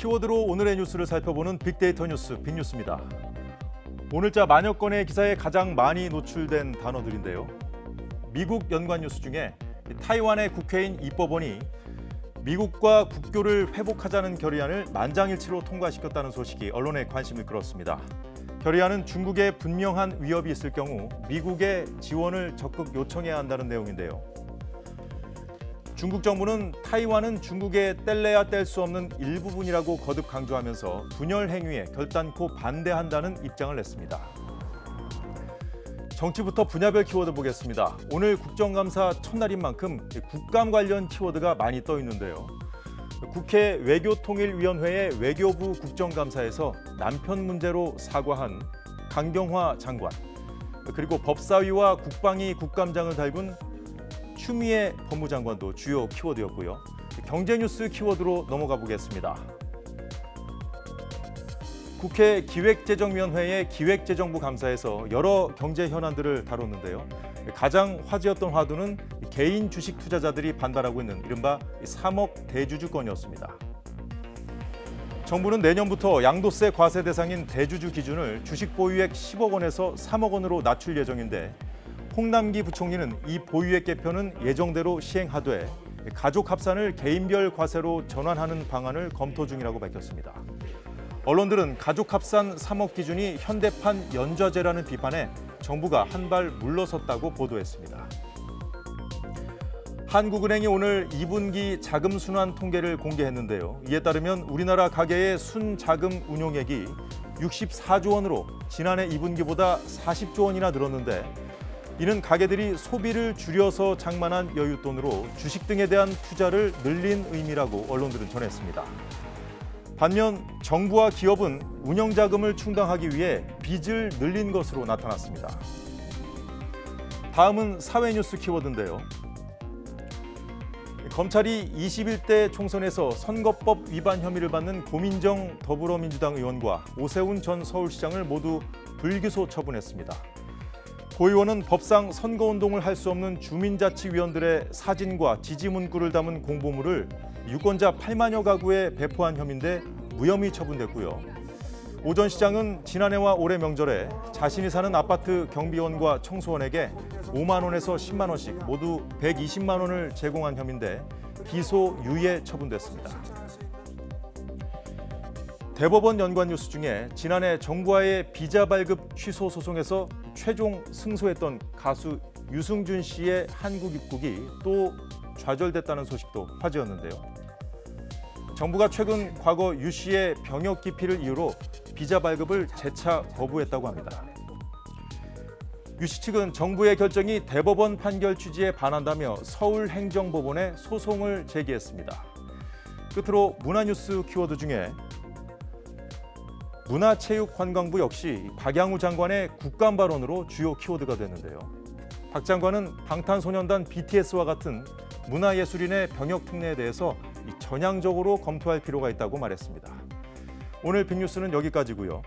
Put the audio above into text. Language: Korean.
키워드로 오늘의 뉴스를 살펴보는 빅데이터 뉴스 빅뉴스입니다. 오늘자 만여 건의 기사에 가장 많이 노출된 단어들인데요. 미국 연관 뉴스 중에 타이완의 국회인 입법원이 미국과 국교를 회복하자는 결의안을 만장일치로 통과시켰다는 소식이 언론의 관심을 끌었습니다. 결의안은 중국에 분명한 위협이 있을 경우 미국의 지원을 적극 요청해야 한다는 내용인데요. 중국 정부는 타이완은 중국의 뗄래야 뗄 수 없는 일부분이라고 거듭 강조하면서 분열 행위에 결단코 반대한다는 입장을 냈습니다. 정치부터 분야별 키워드 보겠습니다. 오늘 국정감사 첫날인 만큼 국감 관련 키워드가 많이 떠 있는데요. 국회 외교통일위원회의 외교부 국정감사에서 남편 문제로 사과한 강경화 장관, 그리고 법사위와 국방위 국감장을 달군 추미애 법무장관도 주요 키워드였고요. 경제뉴스 키워드로 넘어가 보겠습니다. 국회 기획재정위원회의 기획재정부 감사에서 여러 경제 현안들을 다뤘는데요. 가장 화제였던 화두는 개인 주식 투자자들이 반발하고 있는 이른바 3억 대주주 건이었습니다. 정부는 내년부터 양도세 과세 대상인 대주주 기준을 주식 보유액 10억 원에서 3억 원으로 낮출 예정인데 홍남기 부총리는 이 보유액 개편은 예정대로 시행하되 가족 합산을 개인별 과세로 전환하는 방안을 검토 중이라고 밝혔습니다. 언론들은 가족 합산 3억 기준이 현대판 연좌제라는 비판에 정부가 한 발 물러섰다고 보도했습니다. 한국은행이 오늘 2분기 자금 순환 통계를 공개했는데요. 이에 따르면 우리나라 가계의 순자금 운용액이 64조 원으로 지난해 2분기보다 40조 원이나 늘었는데 이는 가계들이 소비를 줄여서 장만한 여윳돈으로 주식 등에 대한 투자를 늘린 의미라고 언론들은 전했습니다. 반면 정부와 기업은 운영자금을 충당하기 위해 빚을 늘린 것으로 나타났습니다. 다음은 사회뉴스 키워드인데요. 검찰이 21대 총선에서 선거법 위반 혐의를 받는 고민정 더불어민주당 의원과 오세훈 전 서울시장을 모두 불기소 처분했습니다. 고 의원은 법상 선거운동을 할 수 없는 주민자치위원들의 사진과 지지 문구를 담은 공보물을 유권자 8만여 가구에 배포한 혐의인데 무혐의 처분됐고요. 오 전 시장은 지난해와 올해 명절에 자신이 사는 아파트 경비원과 청소원에게 5만 원에서 10만 원씩 모두 120만 원을 제공한 혐의인데 기소 유예 처분됐습니다. 대법원 연관 뉴스 중에 지난해 정부와의 비자 발급 취소 소송에서 최종 승소했던 가수 유승준 씨의 한국 입국이 또 좌절됐다는 소식도 화제였는데요. 정부가 최근 과거 유 씨의 병역 기피를 이유로 비자 발급을 재차 거부했다고 합니다. 유 씨 측은 정부의 결정이 대법원 판결 취지에 반한다며 서울행정법원에 소송을 제기했습니다. 끝으로 문화뉴스 키워드 중에 문화체육관광부 역시 박양우 장관의 국감 발언으로 주요 키워드가 됐는데요. 박 장관은 방탄소년단 BTS와 같은 문화예술인의 병역 특례에 대해서 전향적으로 검토할 필요가 있다고 말했습니다. 오늘 빅뉴스는 여기까지고요.